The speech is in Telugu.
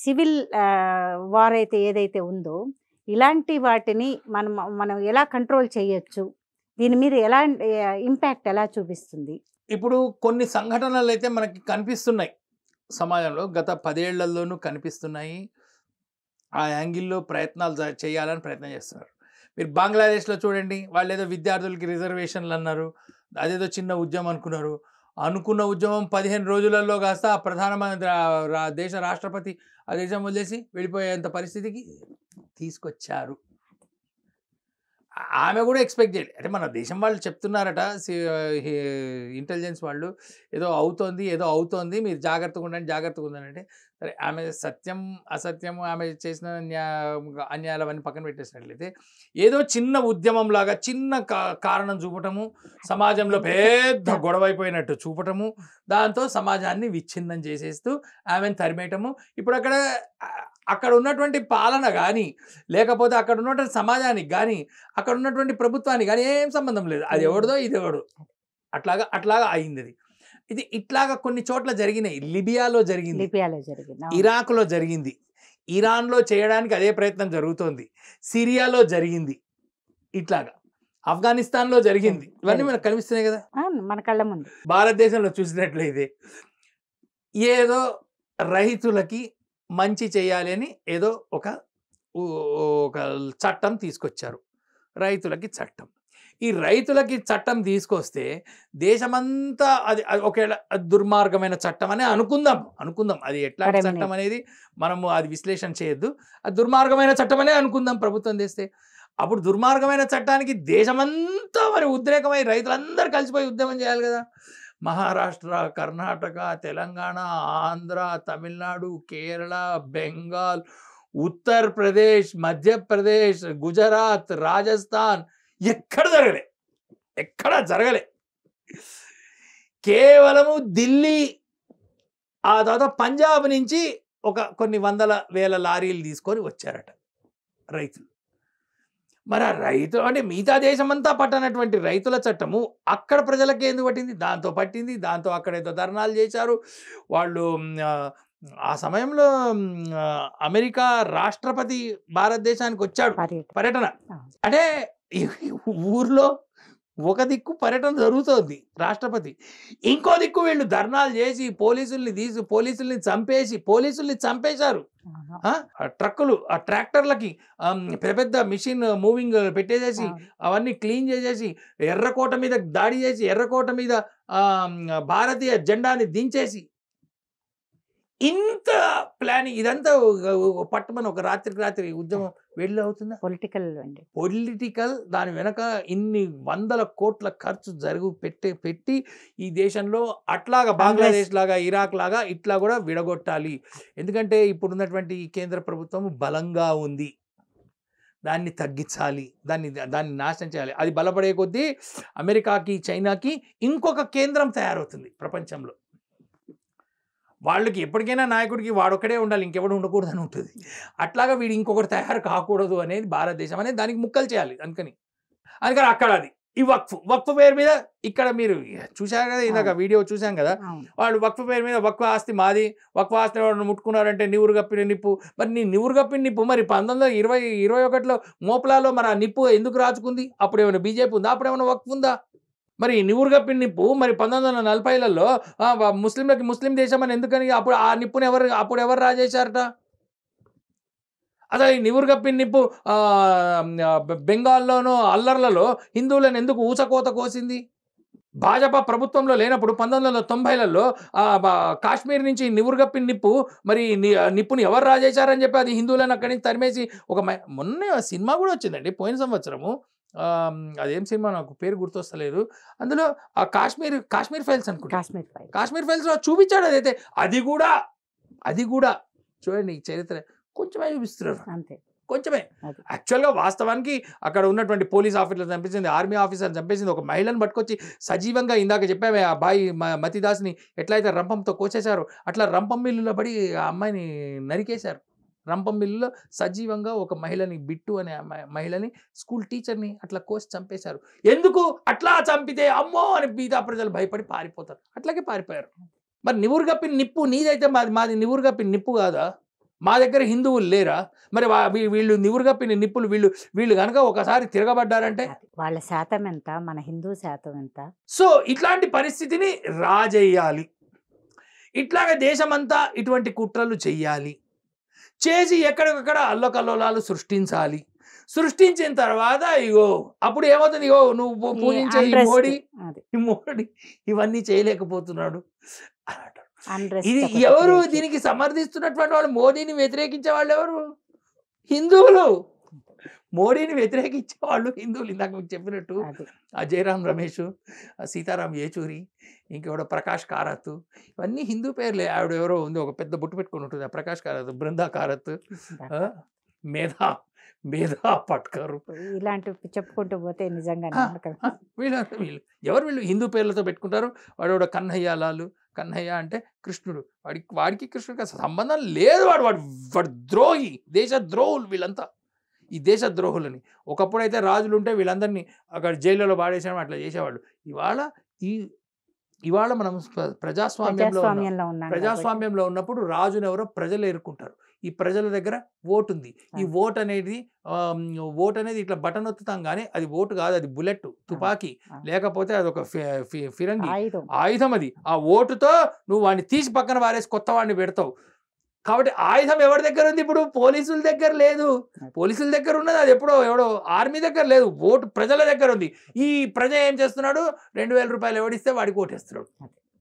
సివిల్ వార్ అయితే ఏదైతే ఉందో ఇలాంటి వాటిని మనం మనం ఎలా కంట్రోల్ చేయొచ్చు? దీని మీద ఎలాంటి ఇంపాక్ట్ ఎలా చూపిస్తుంది? ఇప్పుడు కొన్ని సంఘటనలు అయితే మనకి కనిపిస్తున్నాయి సమాజంలో. గత 10 ఏళ్లలోనూ కనిపిస్తున్నాయి. ఆ యాంగిల్‌లో ప్రయత్నాలు చేయాలని ప్రయత్నం చేస్తున్నారు. మీరు బంగ్లాదేశ్‌లో చూడండి. వాళ్ళేదో విద్యార్థులకి రిజర్వేషన్లు అన్నారు. అదేదో చిన్న ఉద్యమం అనుకున్నారు. అనుకున్న ఉద్యమం 15 రోజులలో కాస్త ఆ ప్రధానమంత్రి దేశ రాష్ట్రపతి ఆ దేశం వదిలేసి వెళ్ళిపోయేంత పరిస్థితికి తీసుకొచ్చారు. ఆమె కూడా ఎక్స్‌పెక్ట్ చేయలే. అంటే మన దేశం వాళ్ళు చెప్తున్నారట ఇంటెలిజెన్స్ వాళ్ళు ఏదో అవుతోంది, ఏదో అవుతోంది. మీరు జాగ్రత్తగా ఉండండి, జాగ్రత్తగా ఉండండి అంటే సరే ఆమె సత్యం, అసత్యం ఆమె చేసిన అన్యాయాలు అవన్నీ పక్కన పెట్టేసినట్లయితే ఏదో చిన్న ఉద్యమంలాగా చిన్న కారణం చూపటము, సమాజంలో పెద్ద గొడవైపోయినట్టు చూపటము, దాంతో సమాజాన్ని విచ్ఛిన్నం చేసేస్తూ ఆమెను తరిమేయటము. ఇప్పుడు అక్కడ ఉన్నటువంటి పాలన కానీ లేకపోతే అక్కడ ఉన్నటువంటి సమాజానికి కానీ అక్కడ ఉన్నటువంటి ప్రభుత్వానికి కానీ ఏం సంబంధం లేదు. అది ఎవరిదో ఇది ఎవడు అట్లాగా అయింది. ఇది ఇట్లాగా కొన్ని చోట్ల జరిగినాయి. లిబియాలో జరిగింది, ఇరాక్లో జరిగింది, ఇరాన్లో చేయడానికి అదే ప్రయత్నం జరుగుతోంది, సిరియాలో జరిగింది, ఇట్లాగా ఆఫ్ఘనిస్తాన్లో జరిగింది. ఇవన్నీ మనకు కనిపిస్తున్నాయి కదా మన కళ్ళ ముందు. భారతదేశంలో చూసినట్లయితే ఏదో రైతులకి మంచి చేయాలి అని ఏదో ఒక చట్టం తీసుకొచ్చారు. రైతులకి చట్టం. ఈ రైతులకి చట్టం తీసుకొస్తే దేశమంతా అది ఒకవేళ దుర్మార్గమైన చట్టం అని అనుకుందాం. అది ఎట్లాంటి చట్టం అనేది మనము అది విశ్లేషణ చేయొద్దు. అది దుర్మార్గమైన చట్టం అనే అనుకుందాం ప్రభుత్వం తెస్తే. అప్పుడు దుర్మార్గమైన చట్టానికి దేశమంతా మరి ఉద్రేకమై రైతులందరూ కలిసిపోయి ఉద్యమం చేయాలి కదా. మహారాష్ట్ర, కర్ణాటక, తెలంగాణ, ఆంధ్ర, తమిళనాడు, కేరళ, బెంగాల్, ఉత్తరప్రదేశ్, మధ్యప్రదేశ్, గుజరాత్, రాజస్థాన్ ఎక్కడ జరగలే. కేవలము ఢిల్లీ, ఆ తర్వాత పంజాబ్ నుంచి కొన్ని వందల వేల లారీలు తీసుకొని వచ్చారట రైతులు. మరి ఆ రైతు అంటే మిగతా దేశమంతా పట్టనటువంటి రైతుల చట్టము అక్కడ ప్రజలకి ఎందుకు పట్టింది? దాంతో అక్కడేదో ధర్నాలు చేశారు వాళ్ళు. ఆ సమయంలో అమెరికా రాష్ట్రపతి భారతదేశానికి వచ్చాడు పర్యటన. అంటే ఊర్లో ఒక దిక్కు పర్యటన జరుగుతోంది రాష్ట్రపతి, ఇంకో దిక్కు వీళ్ళు ధర్నాలు చేసి పోలీసుల్ని చంపేశారు. ట్రక్కులు, ఆ ట్రాక్టర్లకి పెద్ద పెద్ద మిషన్ మూవింగ్ పెట్టేసేసి అవన్నీ క్లీన్ చేసేసి ఎర్రకోట మీద దాడి చేసి ఎర్రకోట మీద భారతీయ జెండాని దించేసి ఇంత ప్లానింగ్ ఇదంతా పట్టుమని ఒక రాత్రికి రాత్రి ఉద్యమం వెళ్ళి అవుతుందా? పొలిటికల్ దాని వెనక ఇన్ని వందల కోట్ల ఖర్చు పెట్టి ఈ దేశంలో అట్లాగా బంగ్లాదేశ్ లాగా, ఇరాక్ లాగా ఇట్లా కూడా విడగొట్టాలి. ఎందుకంటే ఇప్పుడున్నటువంటి కేంద్ర ప్రభుత్వం బలంగా ఉంది, దాన్ని తగ్గించాలి, దాన్ని నాశనం చేయాలి. అది బలపడే కొద్దీ అమెరికాకి, చైనాకి ఇంకొక కేంద్రం తయారవుతుంది ప్రపంచంలో. వాళ్ళకి ఎప్పటికైనా నాయకుడికి వాడొక్కడే ఉండాలి, ఇంకెవడు ఉండకూడదు అని ఉంటుంది. అట్లాగా వీడు ఇంకొకటి తయారు కాకూడదు అనేది భారతదేశం అనేది దానికి ముక్కలు చేయాలి. అందుకని అక్కడ అది ఈ వక్ఫ్ పేరు మీద ఇక్కడ మీరు చూశారు కదా, ఇందాక వీడియో చూసాం కదా, వాళ్ళు వక్ఫ్ పేరు మీద వక్ఫ్ ఆస్తి మాది, వక్ఫ్ ఆస్తిని వాళ్ళు ముట్టుకున్నారంటే నివురు కప్పిన నిప్పు. మరి నీ నివురు కప్పిన నిప్పు మరి 1921లో మోపలాలో మరి ఆ నిప్పు ఎందుకు రాచుకుంది? అప్పుడు ఏమైనా బీజేపీ ఉందా? అప్పుడు ఏమైనా వక్ఫ్ ఉందా? మరి నివురు కప్పిన నిప్పు మరి 1940లలో ముస్లింలకి ముస్లిం దేశం అని ఎందుకని అప్పుడు ఆ నిప్పుని ఎవరు రాజేశారట? అసలు ఈ నివురు కప్పిన నిప్పు బెంగాల్లోనూ అల్లర్లలో హిందువులను ఎందుకు ఊచకోత కోసింది? భాజపా ప్రభుత్వంలో లేనప్పుడు 1990లలో కాశ్మీర్ నుంచి నివురు కప్పిన నిప్పు మరి నిప్పుని ఎవరు రాజేశారని చెప్పి అది హిందువులను అక్కడి నుంచి తరిమేసి మొన్న సినిమా కూడా వచ్చిందండి పోయిన సంవత్సరము. అదేం సినిమా నాకు పేరు గుర్తొస్తలేదు. అందులో ఆ కాశ్మీర్ ఫైల్స్ అనుకుంటా, కాశ్మీర్ ఫైల్స్ లో చూపించాడు. అదైతే అది కూడా చూడండి, చరిత్ర కొంచెమే చూపిస్తున్నారు, కొంచెమే. యాక్చువల్గా వాస్తవానికి అక్కడ ఉన్నటువంటి పోలీస్ ఆఫీసర్ చంపేసింది, ఆర్మీ ఆఫీసర్ చంపేసింది, ఒక మహిళను పట్టుకొచ్చి సజీవంగా ఇందాక చెప్పామే ఆ బాయి మతిదాస్ని ఎట్లయితే రంపంతో కోసేశారు అట్లా రంపం మిల్లులో పడి ఆ అమ్మాయిని నరికేశారు. రంపం మిల్లులో సజీవంగా ఒక మహిళని, బిట్టు అనే మహిళని, స్కూల్ టీచర్ని అట్లా కోసి చంపేశారు. ఎందుకు? అట్లా చంపితే అమ్మో అని మిగతా ప్రజలు భయపడి పారిపోతారు. అట్లాగే పారిపోయారు. మరి నివురు కప్పిన నిప్పు నీదైతే మాది నివురు కప్పిన నిప్పు కాదా? మా దగ్గర హిందువులు లేరా? మరి వీళ్ళు నివురుగప్పిన నిప్పులు వీళ్ళు కనుక ఒకసారి తిరగబడ్డారంటే వాళ్ళ శాతం ఎంత, మన హిందూ శాతం ఎంత? సో ఇట్లాంటి పరిస్థితిని రాజేయాలి. ఇట్లాగా దేశమంతా ఇటువంటి కుట్రలు చెయ్యాలి, చేసి ఎక్కడికక్కడ అల్లకల్లోలాలు సృష్టించాలి. సృష్టించిన తర్వాత ఇగో అప్పుడు ఏమవుతుంది, ఇగో నువ్వు పూజించే మోడీ ఇవన్నీ చేయలేకపోతున్నాడు అంటారు. ఇది ఎవరు దీనికి సమర్థిస్తున్నటువంటి వాళ్ళు? మోడీని వ్యతిరేకించే వాళ్ళు ఎవరు? హిందువులు. మోడీని వ్యతిరేకించే వాళ్ళు హిందువులు. ఇందాక మీకు చెప్పినట్టు ఆ జయరాం రమేష్, సీతారాం యేచూరి, ఇంకెవడో ప్రకాష్ కారత్, ఇవన్నీ హిందూ పేర్లే. ఆవిడ ఎవరో ఉంది, ఒక పెద్ద బొట్టు పెట్టుకుని ఉంటుంది, ఆ ప్రకాష్ కారత్, బృందా కారత్, మేధా పట్కర్, ఇలాంటివి చెప్పుకుంటూ పోతే నిజంగా వీళ్ళు వీళ్ళు హిందూ పేర్లతో పెట్టుకుంటారు. వాడు కన్నయ్య లాలు, కన్నయ్య అంటే కృష్ణుడు, వాడికి కృష్ణుడికి సంబంధం లేదు. వాడు ద్రోహి, దేశ ద్రోహులు వీళ్ళంతా. ఈ దేశ ద్రోహులని ఒకప్పుడైతే రాజులు ఉంటే వీళ్ళందరినీ అక్కడ జైల్లో పాడేసేవాడు, అట్లా చేసేవాళ్ళు. ఇవాళ మనం ప్రజాస్వామ్యంలో ఉన్నప్పుడు రాజును ఎవరో ప్రజలు ఎన్నుకుంటారు. ఈ ప్రజల దగ్గర ఓటు ఉంది. ఈ ఓట్ అనేది ఇట్లా బటన్ ఒత్తుతాం కానీ అది ఓటు కాదు, అది బుల్లెట్, తుపాకీ, లేకపోతే అది ఒక ఫిరంగి ఆయుధం. అది ఆ ఓటుతో నువ్వు వాడిని తీసి పక్కన వారేసి కొత్త వాడిని పెడతావు. కాబట్టి ఆయుధం ఎవరి దగ్గర ఉంది? ఇప్పుడు పోలీసుల దగ్గర లేదు. పోలీసుల దగ్గర ఉన్నది అది ఎవడో ఆర్మీ దగ్గర లేదు. ఓటు ప్రజల దగ్గర ఉంది. ఈ ప్రజ ఏం చేస్తున్నాడు? 2000 రూపాయలు ఎవడిస్తే వాడికి ఓటేస్తున్నాడు.